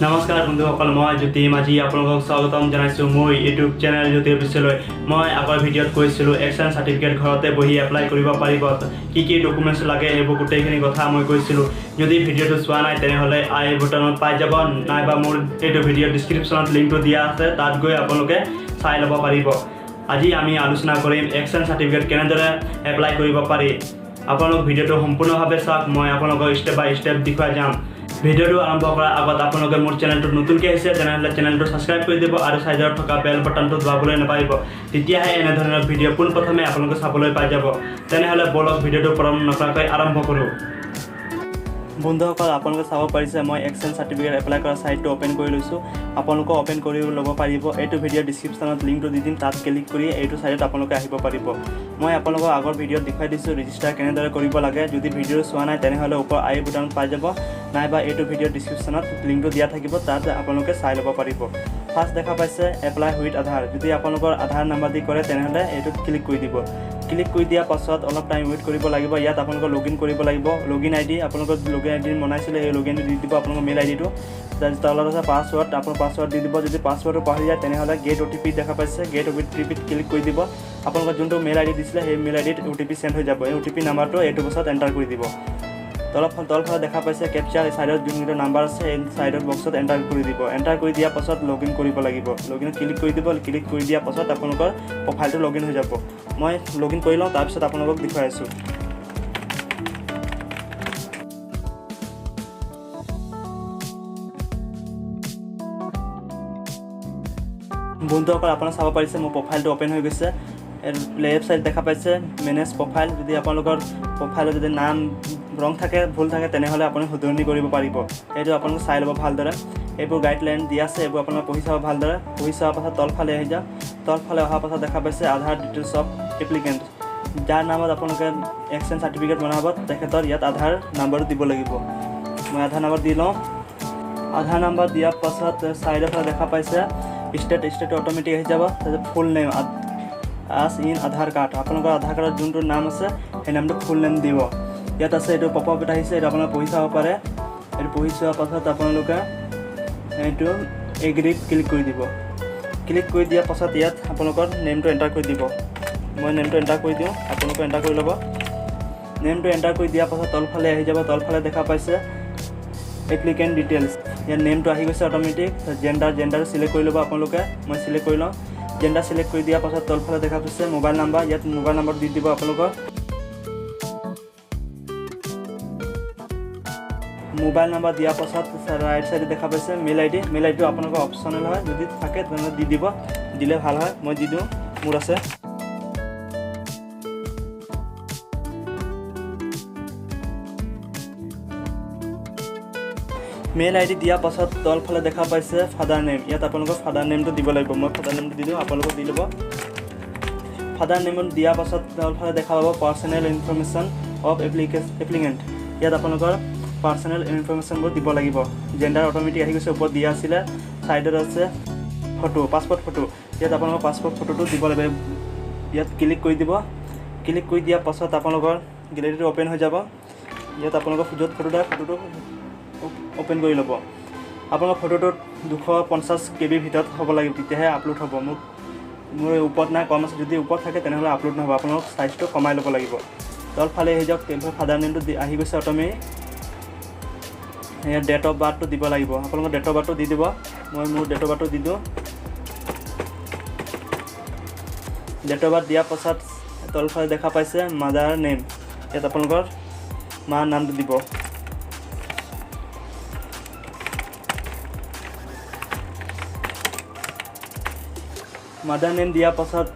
নমস্কাৰ বন্ধুসকল, মই জ্যোতি মাঝি আপোনালোকক স্বাগতম জনাইছোঁ মোৰ ইউটিউব চেনেল জ্যোতি অফিচিয়েললৈ। মই আগৰ ভিডিঅ'ত কৈছিলোঁ এক্সেঞ্জ চাৰ্টিফিকেট ঘৰতে বহি এপ্লাই কৰিব পাৰিব, কি ডকুমেণ্টছ লাগে এইবোৰ গোটেইখিনি কথা মই কৈছিলোঁ। যদি ভিডিঅ'টো চোৱা নাই তেনেহ'লে আই বটনত পাই যাব, নাইবা মোৰ এইটো ভিডিঅ'ৰ ডিছক্ৰিপশ্যনত লিংকটো দিয়া আছে, তাত গৈ আপোনালোকে চাই ল'ব পাৰিব। আজি আমি আলোচনা কৰিম এক্সেঞ্জ চাৰ্টিফিকেট কেনেদৰে এপ্লাই কৰিব পাৰি। আপোনালোক ভিডিঅ'টো সম্পূৰ্ণভাৱে চাওক, মই আপোনালোকক ষ্টেপ বাই ষ্টেপ দেখুৱাই যাম। ভিডিঅ'টো আৰম্ভ কৰাৰ আগত আপোনালোকে মোৰ চেনেলটোত নতুনকৈ আহিছে তেনেহ'লে চেনেলটো ছাবস্ক্ৰাইব কৰি দিব আৰু ছাইডত থকা বেল বাটনটো দবাবলৈ নাপাৰিব, তেতিয়াহে এনেধৰণৰ ভিডিঅ' পোনপ্ৰথমে আপোনালোকে চাবলৈ পাই যাব। তেনেহ'লে বলক ভিডিঅ'টো পলম নকৰাকৈ আৰম্ভ কৰোঁ। বন্ধুসকল, আপোনালোকে চাব পাৰিছে মই এক্সেঞ্জ চাৰ্টিফিকেট এপ্লাই কৰা ছাইটটো অ'পেন কৰি লৈছোঁ। আপোনালোকে অ'পেন কৰি ল'ব পাৰিব। এইটো ভিডিঅ'ৰ ডিছক্ৰিপশ্যনত লিংকটো দি দিম, তাত ক্লিক কৰি এইটো ছাইটত আপোনালোকে আহিব পাৰিব। মই আপোনালোকক আগৰ ভিডিঅ'ত দেখুৱাই দিছোঁ ৰেজিষ্টাৰ কেনেদৰে কৰিব লাগে। যদি ভিডিঅ' চোৱা নাই তেনেহ'লে ওপৰ আই বুটানত পাই যাব, নাইবা এইটো ভিডিঅ'ৰ ডিছক্ৰিপশ্যনত লিংকটো দিয়া থাকিব, তাত আপোনালোকে চাই ল'ব পাৰিব। ফাৰ্ষ্ট দেখা পাইছে এপ্লাই উইথ আধাৰ। যদি আপোনালোকৰ আধাৰ নাম্বাৰ দি কৰে তেনেহ'লে এইটোত ক্লিক কৰি দিব। ক্লিক কৰি দিয়াৰ পাছত অলপ টাইম ৱেইট কৰিব লাগিব। ইয়াত আপোনালোকৰ লগইন কৰিব লাগিব। লগইন আই ডি আপোনালোকৰ লগইন আই ডি বনাইছিলে সেই লগইনটো দি দিব, আপোনালোকৰ মেইল আই ডিটো। তলত আছে পাছৱৰ্ড, আপোনাৰ পাছৱৰ্ড দি দিব। যদি পাছৱৰ্ডটো পাহৰি যায় তেনেহ'লে গেট OTP দেখা পাইছে, গেট OTP ক্লিক কৰি দিব। আপোনালোকৰ যোনটো মেইল আই ডি দিছিলে সেই মেইল আই ডিত OTP চেণ্ড হৈ যাব। এই OTP নাম্বাৰটো এইটো বক্সত এণ্টাৰ কৰি দিব। তলফালে দেখা পাইছে কেপচাৰ, ছাইডত যোনকেইটা নাম্বাৰ আছে এই ছাইডৰ বক্সত এণ্টাৰ কৰি দিব। এণ্টাৰ কৰি দিয়াৰ পাছত লগইন কৰিব লাগিব। লগইনত ক্লিক কৰি দিব। ক্লিক কৰি দিয়াৰ পাছত আপোনালোকৰ প্ৰফাইলটো লগইন হৈ যাব। মই লগইন কৰি লওঁ, তাৰপিছত আপোনালোকক দেখুৱাই আছোঁ। বন্ধুসকল, আপোনালোকে চাব পাৰিছে মোৰ প্ৰফাইলটো অ'পেন হৈ গৈছে। লেফ্ট ছাইড দেখা পাইছে মেনেজ প্ৰফাইল। যদি আপোনালোকৰ প্ৰফাইলত যদি নাম ৰং থাকে, ভুল থাকে তেনেহ'লে আপুনি শুধৰণি কৰিব পাৰিব। এইটো আপোনালোকে চাই ল'ব ভালদৰে। এইবোৰ গাইডলাইন দিয়া আছে, এইবোৰ আপোনালোকে পঢ়ি চাব ভালদৰে। পঢ়ি চোৱাৰ পাছত তলফালে আহি যাওক। তলফালে অহাৰ পাছত দেখা পাইছে আধাৰ ডিটেইলছ অফ এপ্লিকেণ্ট। যাৰ নামত আপোনালোকে এক্সেঞ্জ চাৰ্টিফিকেট বনাব তেখেতৰ ইয়াত আধাৰ নাম্বাৰটো দিব লাগিব। মই আধাৰ নাম্বাৰ দি লওঁ। আধাৰ নাম্বাৰ দিয়াৰ পাছত ছাইডৰ ফালে দেখা পাইছে ষ্টেট অট'মেটিক আহি যাব। তাৰপিছত ফুল নেম আছ ইন আধাৰ কাৰ্ড। আপোনালোকৰ আধাৰ কাৰ্ডত যোনটো নাম আছে সেই নামটো ফুল নেম দিব। ইয়াত আছে এইটো পপআপ এটা আহিছে, এইটো আপোনালোকে পঢ়ি চাব পাৰে। এইটো পঢ়ি চোৱাৰ পাছত আপোনালোকে এইটো এগ্ৰীত ক্লিক কৰি দিব। ক্লিক কৰি দিয়াৰ পাছত ইয়াত আপোনালোকৰ নেমটো এণ্টাৰ কৰি দিব। মই নেমটো এণ্টাৰ কৰি দিওঁ, আপোনালোকে এণ্টাৰ কৰি ল'ব। নেমটো এণ্টাৰ কৰি দিয়াৰ পাছত তলফালে আহি যাব। তলফালে দেখা পাইছে এপ্লিকেণ্ট ডিটেইলছ। ইয়াত নেমটো আহি গৈছে অট'মেটিক। জেণ্ডাৰ চিলেক্ট কৰি ল'ব আপোনালোকে। মই চিলেক্ট কৰি লওঁ। জেণ্ডাৰ চিলেক্ট কৰি দিয়াৰ পাছত তলফালে দেখা পাইছে মোবাইল নাম্বাৰ। ইয়াত মোবাইল নাম্বাৰটো দি দিব আপোনালোকৰ। মোবাইল নাম্বাৰ দিয়াৰ পাছত ৰাইট ছাইডে দেখা পাইছে মেইল আই ডি। মেইল আই ডিটো আপোনালোকৰ অপশ্যনেল হয়, যদি থাকে তেনেহ'লে দি দিব, দিলে ভাল হয়। মই দি দিওঁ, মোৰ আছে। মেইল আই ডি দিয়াৰ পাছত তলফালে দেখা পাইছে ফাদাৰ নেম। ইয়াত আপোনালোকৰ ফাদাৰ নেমটো দিব লাগিব। মই ফাদাৰ নেমটো দি দিওঁ, আপোনালোকক দি ল'ব। ফাদাৰ নেমটো দিয়াৰ পাছত তলফালে দেখা পাব পাৰ্চনেল ইনফৰমেশ্যন অফ এপ্লিকেণ্ট। ইয়াত আপোনালোকৰ পাৰ্চনেল ইনফৰমেশ্যনবোৰ দিব লাগিব। জেণ্ডাৰ অট'মেটিক আহি গৈছে, ওপৰত দিয়া আছিলে। ছাইডত আছে ফটো, পাছপৰ্ট ফটো। ইয়াত আপোনালোকৰ পাছপৰ্ট ফটোটো দিব লাগিব। ইয়াত ক্লিক কৰি দিব। ক্লিক কৰি দিয়াৰ পাছত আপোনালোকৰ গেলেৰীটো অ'পেন হৈ যাব। ইয়াত আপোনালোকৰ য'ত ফটোটো অ'পেন কৰি ল'ব। আপোনালোকৰ ফটোটোত 250 KB ভিতৰত হ'ব লাগিব, তেতিয়াহে আপলোড হ'ব। মোৰ ওপৰত নাই, কম আছে। যদি ওপৰত থাকে তেনেহ'লে আপলোড নহ'ব, আপোনালোক চাইজটো কমাই ল'ব লাগিব। তলফালে আহি যাওক। ফাদাৰ নেমটো আহি গৈছে অট'মেটিক। ইয়াত ডেট অফ বাৰ্থটো দিব লাগিব। আপোনালোকৰ ডেট অফ বাৰ্থটো দি দিব। মই মোৰ ডেট অফ বাৰ্থটো দি দিওঁ। ডেট অফ বাৰ্থ দিয়াৰ পাছত তলফালে দেখা পাইছে মাদাৰ নেম। ইয়াত আপোনালোকৰ মাৰ নামটো দিব। মাদাৰ নেম দিয়াৰ পাছত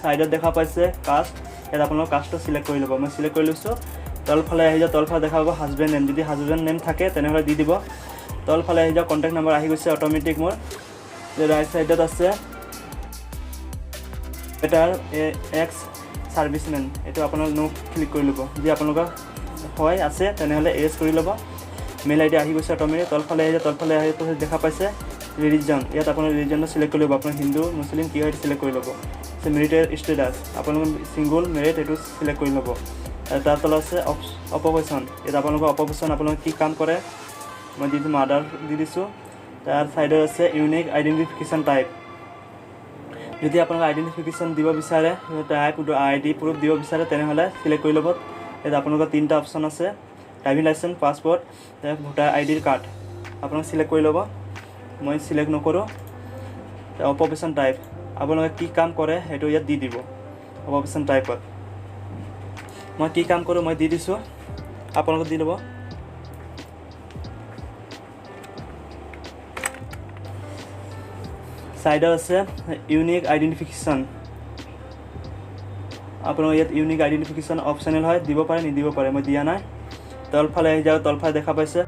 ছাইডত দেখা পাইছে কাষ্ট। ইয়াত আপোনালোকৰ কাষ্টটো চিলেক্ট কৰি ল'ব। মই চিলেক্ট কৰি লৈছোঁ। তলফালে আহি যাওক। তলফালে দেখা পাব হাজবেণ্ড নেম। যদি হাজবেণ্ড নেম থাকে তেনেহ'লে দি দিব। তলফালে আহি যাওক। কণ্টেক্ট নাম্বাৰ আহি গৈছে অট'মেটিক মোৰ। ৰাইট ছাইডত আছে এটাৰ এক্স ছাৰ্ভিচমেন। এইটো আপোনালোক নো ক্লিক কৰি ল'ব। যদি আপোনালোকৰ হয় আছে তেনেহ'লে এৰেজ কৰি ল'ব। মেইল আই ডি আহি গৈছে অট'মেটিক। তলফালে আহি যাওক। তলফালে আহি দেখা পাইছে ৰিলিজন। ইয়াত আপোনাৰ ৰিলিজনটো চিলেক্ট কৰি ল'ব। আপোনাৰ হিন্দু মুছলিম কি হয় সেইটো চিলেক্ট কৰি ল'ব। মেৰিটেড ষ্টেটাছ আপোনালোকৰ ছিংগুল মেৰিট এইটো চিলেক্ট কৰি ল'ব। তাৰ তলত আছে অপ'কেশ্যন। ইয়াত আপোনালোকৰ অপ'কেশ্যন আপোনালোকে কি কাম কৰে মই দি দিছোঁ, মাদাৰ দি দিছোঁ। তাৰ ছাইডত আছে ইউনিক আইডেণ্টিফিকেশ্যন টাইপ। যদি আপোনালোকে আইডেণ্টিফিকেশ্যন দিব বিচাৰে টাইপ ID প্ৰুফ দিব বিচাৰে তেনেহ'লে চিলেক্ট কৰি ল'ব। ইয়াত আপোনালোকৰ 3টা অপশ্যন আছে, driving licence, passport, voter ID card. আপোনালোকে চিলেক্ট কৰি ল'ব। মই চিলেক্ট নকৰোঁ। অকুপেশ্যন টাইপ আপোনালোকে কি কাম কৰে সেইটো ইয়াত দি দিব। অকুপেশ্যন টাইপত মই কি কাম কৰোঁ মই দি দিছোঁ, আপোনালোকে দি ল'ব। ছাইডত আছে ইউনিক আইডেণ্টিফিকেশ্যন। আপোনালোকে ইয়াত ইউনিক আইডেণ্টিফিকেশ্যন অপশ্যনেল হয়, দিব পাৰে নিদিব পাৰে, মই দিয়া নাই। তলফালে আহি যাওক, তলফালে দেখা পাইছে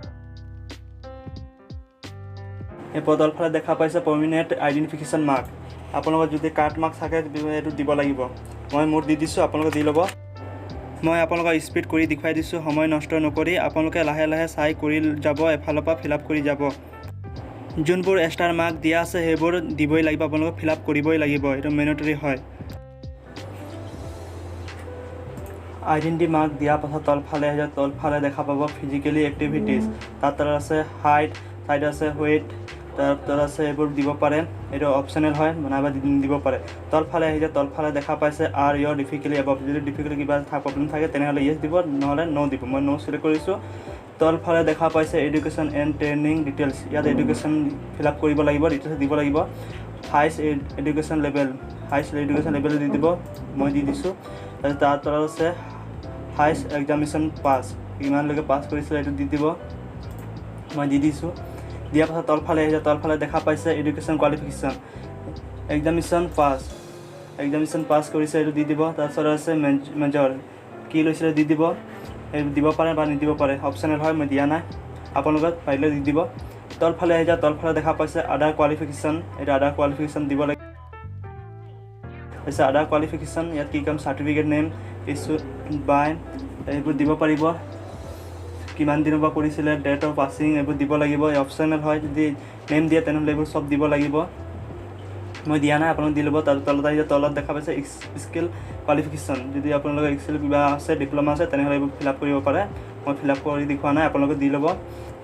তলফালে দেখা পাইছে পাৰ্মানেণ্ট আইডেণ্টিফিকেশ্যন মাৰ্ক। আপোনালোকৰ যদি কাৰ্ড মাৰ্ক থাকে এইটো দিব লাগিব। মই মোৰ দি দিছোঁ, আপোনালোকে দি ল'ব। মই আপোনালোকক স্পীড কৰি দেখুৱাই দিছোঁ, সময় নষ্ট নকৰি আপোনালোকে লাহে লাহে চাই কৰি যাব, এফালৰ পৰা ফিল আপ কৰি যাব। যোনবোৰ এক্সট্ৰা মাৰ্ক দিয়া আছে সেইবোৰ দিবই লাগিব, আপোনালোকে ফিল আপ কৰিবই লাগিব, এইটো মেণ্ডেটৰী হয়। আইডেণ্টি মাৰ্ক দিয়াৰ পাছত তলফালে আহি যাওক, তলফালে দেখা পাব ফিজিকেলি এক্টিভিটিজ। তাত আছে হাইট, ছাইড আছে ৱেইট, তাত আছে এইবোৰ দিব পাৰে, এইটো অপশ্যনেল হয়, নাইবা দিব পাৰে। তলফালে আহি যাওক, তলফালে দেখা পাইছে আৰ ইয়ৰ ডিফিকাল্টি এবাভ। যদি ডিফিকাল্টি কিবা প্ৰব্লেম থাকে তেনেহ'লে ইয়েছ দিব, নহ'লে ন' দিব। মই ন' চিলেক্ট কৰিছোঁ। তলফালে দেখা পাইছে এডুকেশ্যন এণ্ড ট্ৰেইনিং ডিটেইলছ। ইয়াত এডুকেশ্যন ফিল আপ কৰিব লাগিব, ডিটেইলছ দিব লাগিব। হাইষ্ট এডুকেশ্যন লেভেল দি দিব, মই দি দিছোঁ। তাৰপিছত তাৰ তলত আছে হাইষ্ট এক্সামিনেশ্যন পাছ, কিমানলৈকে পাছ কৰিছিলে এইটো দি দিব, মই দি দিছোঁ। দিয়াৰ পাছত তলফালে আহি যায়, তলফালে দেখা পাইছে এডুকেশ্যন কোৱালিফিকেশ্যন, এক্সামিনেশ্যন পাছ কৰিছে এইটো দি দিব। তাৰপিছত আছে মেজৰ, কি লৈছিলে দি দিব, এইটো দিব পাৰে বা নিদিব পাৰে, অপশ্যনেল হয়, মই দিয়া নাই, আপোনালোকে পাৰিলে দি দিব। তলফালে আহি যায়, তলফালে দেখা পাইছে আদাৰ কোৱালিফিকেশ্যন, এইটো আদাৰ কোৱালিফিকেশ্যন দিব লাগে। তাৰপিছত আদাৰ কোৱালিফিকেশ্যন, ইয়াত কি কাম চাৰ্টিফিকেট নেম ইছ্যু বাই এইবোৰ দিব পাৰিব, কিমান দিনৰ পৰা কৰিছিলে, ডেট অফ পাছিং এইবোৰ দিব লাগিব, অপশ্যনেল হয়। যদি নেম দিয়ে তেনেহ'লে এইবোৰ চব দিব লাগিব, মই দিয়া নাই, আপোনালোকে দি ল'ব। তাৰ তলত আহি তলত দেখা পাইছে স্কিল কোৱালিফিকেশ্যন, যদি আপোনালোকৰ স্কিল কিবা আছে, ডিপ্ল'মা আছে তেনেহ'লে এইবোৰ ফিল আপ কৰিব পাৰে, মই ফিল আপ কৰি দেখুওৱা নাই, আপোনালোকে দি ল'ব।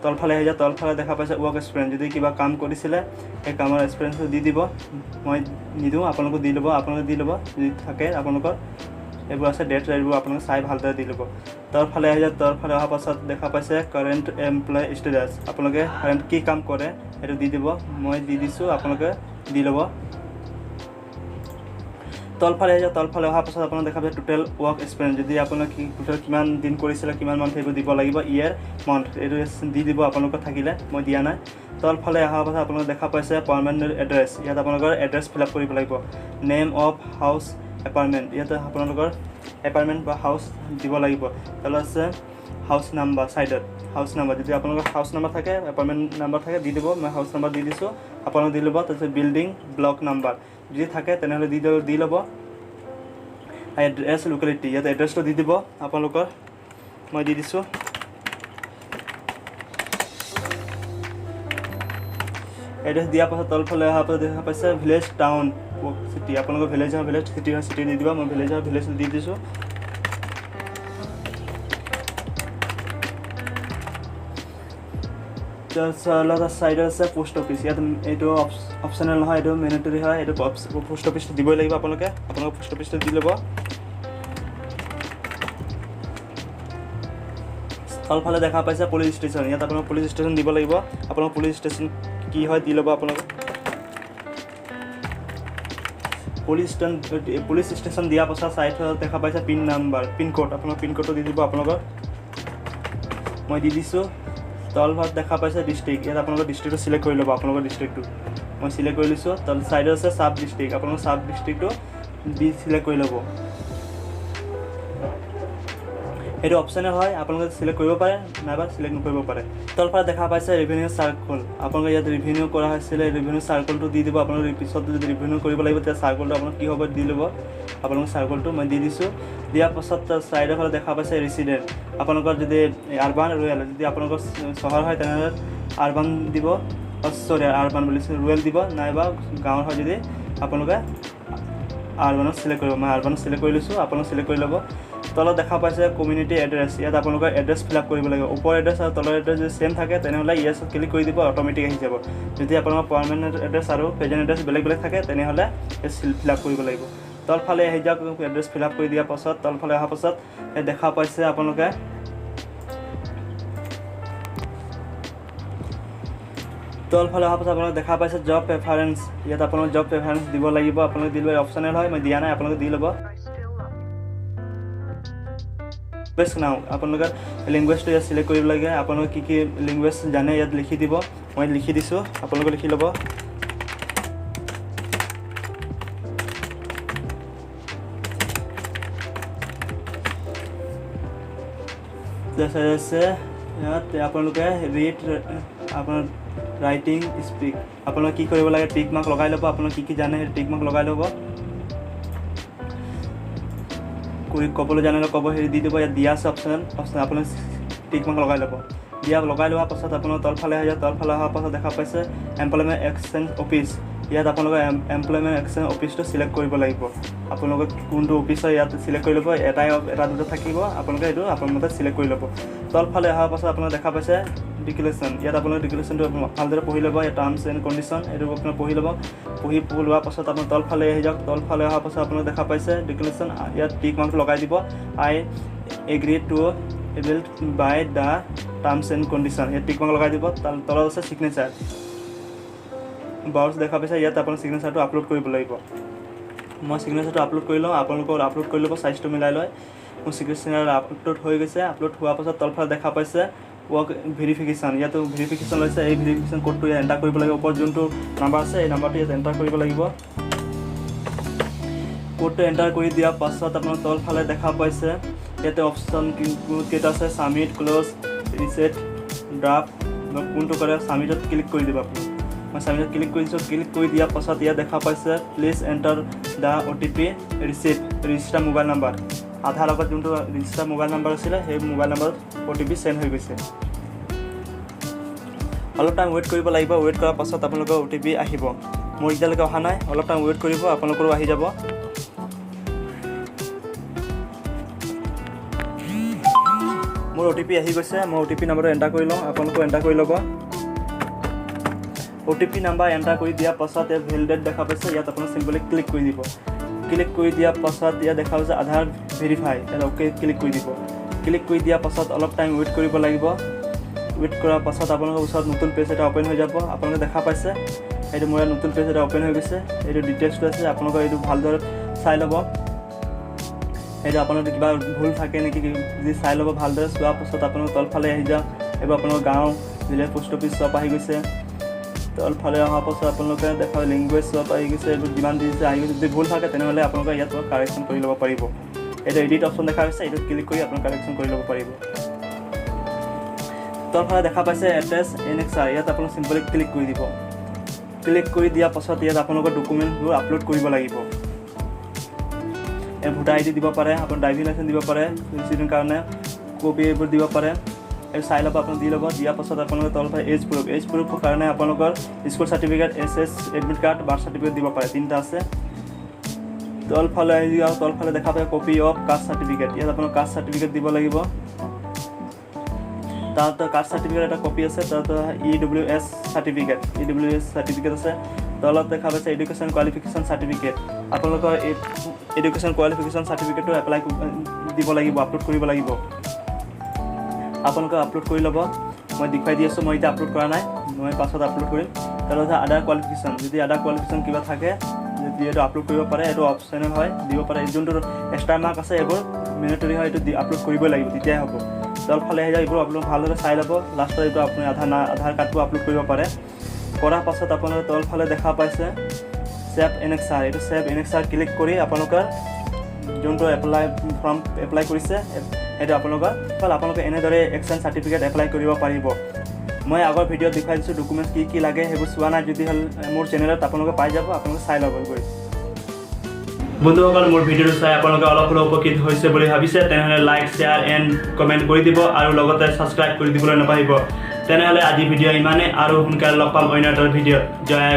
তলফালে আহি যায়, তলফালে দেখা পাইছে ৱৰ্ক এক্সপিৰিয়েঞ্চ, যদি কিবা কাম কৰিছিলে সেই কামৰ এক্সপিৰিয়েঞ্চটো দি দিব, মই নিদিওঁ, আপোনালোকে দি ল'ব। আপোনালোকে দি ল'ব যদি থাকে আপোনালোকৰ এইবোৰ আছে ডেট, এইবোৰ আপোনালোকে চাই ভালদৰে দি ল'ব। তলফালে আহি যায়, তলফালে অহাৰ পাছত দেখা পাইছে কাৰেণ্ট এমপ্লয় ষ্টেটাছ, আপোনালোকে কাৰেণ্ট কি কাম কৰে সেইটো দি দিব, মই দি দিছোঁ, আপোনালোকে দি ল'ব। তলফালে আহি যায়, তলফালে অহাৰ পাছত আপোনালোকে দেখা পাইছে টোটেল ৱৰ্ক এক্সপিৰিয়েঞ্চ, যদি আপোনালোকে টোটেল কিমান দিন কৰিছিলে, কিমান মান্থ সেইবোৰ দিব লাগিব, ইয়েৰ মান্থ এইটো দি দিব আপোনালোকৰ থাকিলে, মই দিয়া নাই। তলফালে অহাৰ পাছত আপোনালোকে দেখা পাইছে পাৰ্মানেণ্ট এড্ৰেছ, ইয়াত আপোনালোকৰ এড্ৰেছ ফিল আপ কৰিব লাগিব। নেম অফ হাউচ এপাৰ্টমেণ্ট, ইয়াতে আপোনালোকৰ এপাৰ্টমেণ্ট বা হাউচ দিব লাগিব। তলত আছে হাউচ নাম্বাৰ, ছাইডত হাউচ নাম্বাৰ, যদি আপোনালোকৰ হাউচ নাম্বাৰ থাকে, এপাৰ্টমেণ্ট নাম্বাৰ থাকে দি দিব, মই হাউচ নাম্বাৰ দি দিছোঁ, আপোনালোকে দি ল'ব। তাৰপিছত বিল্ডিং ব্লক নাম্বাৰ যদি থাকে তেনেহ'লে দি ল'ব। এড্ৰেছ লোকেলিটি, ইয়াত এড্ৰেছটো দি দিব আপোনালোকৰ, মই দি দিছোঁ। এড্ৰেছ দিয়াৰ পাছত তলফালে অহাৰ পাছত দেখা পাইছে ভিলেজ টাউন চিটি, আপোনালোকৰ ভিলেজ চিটি হয়, চিটি দি দিব, মই ভিলেজ দি দিছোঁ। তাৰপিছত ছাইডত আছে পোষ্ট অফিচ, ইয়াত এইটো অপশ্যনেল নহয়, এইটো মেণ্ডেটৰী হয়, এইটো পোষ্ট অফিচটো দিবই লাগিব, আপোনালোকে পোষ্ট অফিচটো দি ল'ব। তলফালে দেখা পাইছে পুলিচ ষ্টেচন, ইয়াত আপোনালোকে পুলিচ ষ্টেচন দিব লাগিব, আপোনালোকৰ পুলিচ ষ্টেচন কি হয় দি ল'ব। আপোনালোকে পুলিচ ষ্টেচন দিয়াৰ পাছত ছাইডত দেখা পাইছে পিনক'ড, আপোনালোকৰ পিনক'ডটো দি দিব আপোনালোকৰ, মই দি দিছোঁ। তলভাগ দেখা পাইছে ডিষ্ট্ৰিক্ট, ইয়াত আপোনালোকৰ ডিষ্ট্ৰিক্টটো চিলেক্ট কৰি ল'ব, আপোনালোকৰ ডিষ্ট্ৰিক্টটো মই চিলেক্ট কৰি লৈছোঁ। তল ছাইডত আছে চাব ডিষ্ট্ৰিক্ট, আপোনালোকৰ চাব ডিষ্ট্ৰিক্টটো দি চিলেক্ট কৰি ল'ব, এইটো অপশ্যনেল হয়, আপোনালোকে চিলেক্ট কৰিব পাৰে নাইবা চিলেক্ট নকৰিব পাৰে। তলফালে দেখা পাইছে ৰেভিনিউ চাৰ্কল, আপোনালোকে ইয়াত ৰিভিনিউ কৰা হৈছিলে, ৰিভিনিউ চাৰ্কলটো দি দিব। আপোনালোকে পিছত যদি ৰিভিনিউ কৰিব লাগিব তেতিয়া চাৰ্কলটো আপোনালোকে কি হ'ব দি ল'ব, আপোনালোকৰ চাৰ্কলটো মই দি দিছোঁ। দিয়াৰ পাছত ছাইডৰ ফালে দেখা পাইছে ৰেচিডেণ্ট, আপোনালোকৰ যদি আৰবান ৰুৰেল, যদি আপোনালোকৰ চহৰ হয় তেনেহ'লে আৰবান দিব, আৰবান বুলি ৰুৰেল দিব, নাইবা গাঁৱৰ হয় যদি আপোনালোকে আৰবানত চিলেক্ট কৰিব, মই আৰবানত চিলেক্ট কৰি লৈছোঁ, আপোনালোকে চিলেক্ট কৰি ল'ব। তলত দেখা পাইছে কমিউনিটি এড্ৰেছ ইয়াত আপোনালোকৰ এড্ৰেছ ফিল আপ কৰিব লাগিব ওপৰ এড্ৰেছ আৰু তলৰ এড্ৰেছ যদি সেম থাকে তেনেহ'লে ইয়েছত ক্লিক কৰি দিব অট'মেটিক আহি যাব যদি আপোনালোকৰ পাৰ্মানেণ্ট এড্ৰেছ আৰু প্ৰেজেণ্ট এড্ৰেছ বেলেগ বেলেগ থাকে তেনেহ'লে ফিল আপ কৰিব লাগিব তলফালে আহি যাওক এড্ৰেছ ফিল আপ কৰি দিয়াৰ পাছত তলফালে অহাৰ পাছত দেখা পাইছে আপোনালোকে তলফালে অহাৰ পাছত আপোনালোকে দেখা পাইছে জব প্ৰেফাৰেঞ্চ ইয়াত আপোনালোকে জব প্ৰেফাৰেঞ্চ দিব লাগিব আপোনালোকে দিলে অপশ্যনেল হয় মই দিয়া নাই আপোনালোকে দি ল'ব বেছ নাও আপোনালোকে লেংগুৱেজটো ইয়াত চিলেক্ট কৰিব লাগে আপোনালোকে কি লেংগুৱেজ জানে ইয়াত লিখি দিব মই লিখি দিছোঁ আপোনালোকে লিখি ল'ব ইয়াত আপোনালোকে ৰিড আপোনাৰ ৰাইটিং স্পীক আপোনালোকে কি কৰিব লাগে টিক মাৰ্ক লগাই ল'ব আপোনালোকে কি জানে সেই টিক মাৰ্ক লগাই ল'ব ক'বলৈ জানিলে ক'ব হেৰি দি দিব ইয়াত দিয়া আছে অপশ্যন আপোনালোকে টিক মাৰ্ক লগাই ল'ব লগাই লোৱাৰ পাছত আপোনাৰ তলফালে আহি তলফালে অহাৰ পাছত দেখা পাইছে এমপ্লয়মেণ্ট এক্সচেঞ্জ অফিচ ইয়াত আপোনালোকে এমপ্লয়মেণ্ট এক্সচেঞ্জ অফিচটো চিলেক্ট কৰিব লাগিব আপোনালোকে কোনটো অফিচৰ ইয়াত চিলেক্ট কৰি ল'ব এটা দুটা থাকিব আপোনালোকে এইটো আপোনালোকে চিলেক্ট কৰি ল'ব তলফালে অহাৰ পাছত আপোনালোকে দেখা পাইছে ডিক্লেৰেশ্যন ইয়াত আপোনালোকে ডিক্লেৰেশ্যনটো ভালদৰে পঢ়ি ল'ব টাৰ্মছ এণ্ড কণ্ডিশ্যন এইটো আপোনালোকে পঢ়ি ল'ব পঢ়ি লোৱাৰ পাছত আপোনাৰ তলফালে আহি যাওক তলফালে অহাৰ পাছত আপোনালোকে দেখা পাইছে ডিক্লেৰেশ্যন ইয়াত টিক মাৰ্কটো লগাই দিব I agree to abide by the terms and condition ইয়াত টিক মাৰ্ক লগাই দিব তলত আছে ছিগনেচাৰ বাউন্স দেখা পাইছে ইয়াত আপোনাৰ ছিগনেচাৰটো আপলোড কৰিব লাগিব মই ছিগনেচাৰটো আপলোড কৰি লওঁ আপোনালোকৰ আপলোড কৰি ল'ব চাইজটো মিলাই লয় মোৰ ছিগনেচাৰ আপলোড হৈ গৈছে আপলোড হোৱাৰ পাছত তলফালে দেখা পাইছে ৱৰ্ক ভেৰিফিকেশ্যন ইয়াতো ভেৰিফিকেশ্যন লৈছে এই ভেৰিফিকেশ্যন কোডটো ইয়াত এণ্টাৰ কৰিব লাগিব ওপৰত যোনটো নাম্বাৰ আছে এই নাম্বাৰটো ইয়াত এণ্টাৰ কৰিব লাগিব কোডটো এণ্টাৰ কৰি দিয়াৰ পাছত আপোনাৰ তলফালে দেখা পাইছে ইয়াতে অপশ্যন কেইটা আছে ছাবমিট ক্ল'জ ৰিছেট ড্ৰাফ্ট কোনটো কৰে ছাবমিটত ক্লিক কৰি দিব আপুনি মই ছাবমিটত ক্লিক কৰিছোঁ ক্লিক কৰি দিয়াৰ পাছত ইয়াত দেখা পাইছে please enter the OTP register mobile number Aadhaar লগত যোনটো ৰেজিষ্টাৰ মোবাইল নাম্বাৰ আছিলে সেই মোবাইল নাম্বাৰত OTP চেণ্ড হৈ গৈছে অলপ টাইম ৱেইট কৰিব লাগিব ৱেইট কৰাৰ পাছত আপোনালোকৰ OTP আহিব মোৰ এতিয়ালৈকে অহা নাই অলপ টাইম ৱেইট কৰিব আপোনালোকৰো আহি যাব মোৰ OTP আহি গৈছে মই OTP নাম্বাৰটো এণ্টাৰ কৰি লওঁ আপোনালোকেও এণ্টাৰ কৰি ল'ব OTP নাম্বাৰ এণ্টাৰ কৰি দিয়াৰ পাছত ইয়াত ভেলিডেট দেখা পাইছে ইয়াত আপোনালোকে চিম্পলি ক্লিক কৰি দিব ক্লিক কৰি দিয়াৰ পাছত ইয়াত দেখা পাইছে আধাৰ ভেৰিফাই ইয়াত অ'কে ক্লিক কৰি দিব ক্লিক কৰি দিয়াৰ পাছত অলপ টাইম ৱেইট কৰিব লাগিব ৱেইট কৰাৰ পাছত আপোনালোকৰ ওচৰত নতুন পেজ এটা অ'পেন হৈ যাব আপোনালোকে দেখা পাইছে এইটো মোৰ নতুন পেজ এটা অ'পেন হৈ গৈছে এইটো ডিটেইলছটো আছে আপোনালোকে এইটো ভালদৰে চাই ল'ব এইটো আপোনালোকৰ কিবা ভুল থাকে নেকি যদি চাই ল'ব ভালদৰে চোৱাৰ পাছত আপোনালোকে তলফালে আহি যাওক এইবোৰ আপোনালোকৰ গাঁও জিলা পোষ্ট অফিচ চব আহি গৈছে তলফালে অহাৰ পাছত আপোনালোকে দেখা লেংগুৱেজ চব আহি গৈছে এইবোৰ যিমান দিছে আহি গৈছে যদি ভুল থাকে তেনেহ'লে আপোনালোকে ইয়াত কাৰেকশ্যন কৰি ল'ব পাৰিব এইটো এডিট অপশ্যন দেখা গৈছে এইটোত ক্লিক কৰি আপোনালোকে কাৰেকশ্যন কৰি ল'ব পাৰিব তলফালে দেখা পাইছে এড্ৰেছ এনেক্সাৰ ইয়াত আপোনালোকে চিম্পলি ক্লিক কৰি দিব ক্লিক কৰি দিয়াৰ পাছত ইয়াত আপোনালোকৰ ডকুমেণ্টবোৰ আপলোড কৰিব লাগিব ভোটাৰ ID দিব পাৰে আপোনাৰ ড্ৰাইভিং লাইচেঞ্চ দিব পাৰে ৰেচিডেণ্ট কাৰণে কপি এইবোৰ দিব পাৰে এই চাই ল'ব আপুনি দি ল'ব দিয়াৰ পাছত আপোনালোকে তলফালে এজ প্ৰুফৰ কাৰণে আপোনালোকৰ school certificate SS admit card birth certificate দিব পাৰে তিনিটা আছে তলফালে আহি আৰু তলফালে দেখা পায় কপি অফ কাষ্ট চাৰ্টিফিকেট ইয়াত আপোনাৰ কাষ্ট চাৰ্টিফিকেট দিব লাগিব তাত কাষ্ট চাৰ্টিফিকেট এটা কপি আছে তাত EWS চাৰ্টিফিকেট আছে তলত দেখা পাইছে এডুকেশ্যন কোৱালিফিকেশ্যন চাৰ্টিফিকেট আপোনালোকৰ এই এডুকেশ্যন কোৱালিফিকেশ্যন চাৰ্টিফিকেটটো এপ্লাই দিব লাগিব আপলোড কৰিব লাগিব আপোনালোকে আপলোড কৰি ল'ব মই দেখুৱাই দি আছোঁ মই এতিয়া আপলোড কৰা নাই মই পাছত আপলোড কৰিম তাৰপিছত আদাৰ কোৱালিফিকেশ্যন যদি আদাৰ কোৱালিফিকেশ্যন কিবা থাকে যদি এইটো আপলোড কৰিব পাৰে এইটো অপশ্যনেল হয় দিব পাৰে যোনটো এক্সট্ৰা মাৰ্ক আছে এইবোৰ মেণ্ডেটৰী হয় এইটো আপলোড কৰিবই লাগিব তেতিয়াই হ'ব তলফালে আহি যায় এইবোৰ আপোনালোকে ভালদৰে চাই ল'ব লাষ্টত এইটো আপুনি আধাৰ কাৰ্ডটো আপলোড কৰিব পাৰে কৰাৰ পাছত আপোনালোকে তলফালে দেখা পাইছে ছেভ এনেক্সাৰ এইটো ছেভ এনেক্সাৰ ক্লিক কৰি আপোনালোকৰ যোনটো ফৰ্ম এপ্লাই কৰিছে সেইটো আপোনালোকে এনেদৰে এক্সচেঞ্জ চাৰ্টিফিকেট এপ্লাই কৰিব পাৰিব মই আগৰ ভিডিঅ'ত দেখুৱাই দিছোঁ ডকুমেণ্টছ কি লাগে সেইবোৰ চোৱা নাই যদি মোৰ চেনেলত আপোনালোকে পাই যাব আপোনালোকে চাই ল'ব গৈ বন্ধুসকল মোৰ ভিডিঅ'টো চাই আপোনালোকে অলপ হ'লেও উপকৃত হৈছে বুলি ভাবিছে তেনেহ'লে লাইক শ্বেয়াৰ এণ্ড কমেণ্ট কৰি দিব আৰু লগতে ছাবস্ক্ৰাইব কৰি দিবলৈ নাপাহৰিব তেনেহ'লে আজি ভিডিঅ' ইমানে আৰু সোনকালে লগ পাম অন্য এটা ভিডিঅ'ত জয়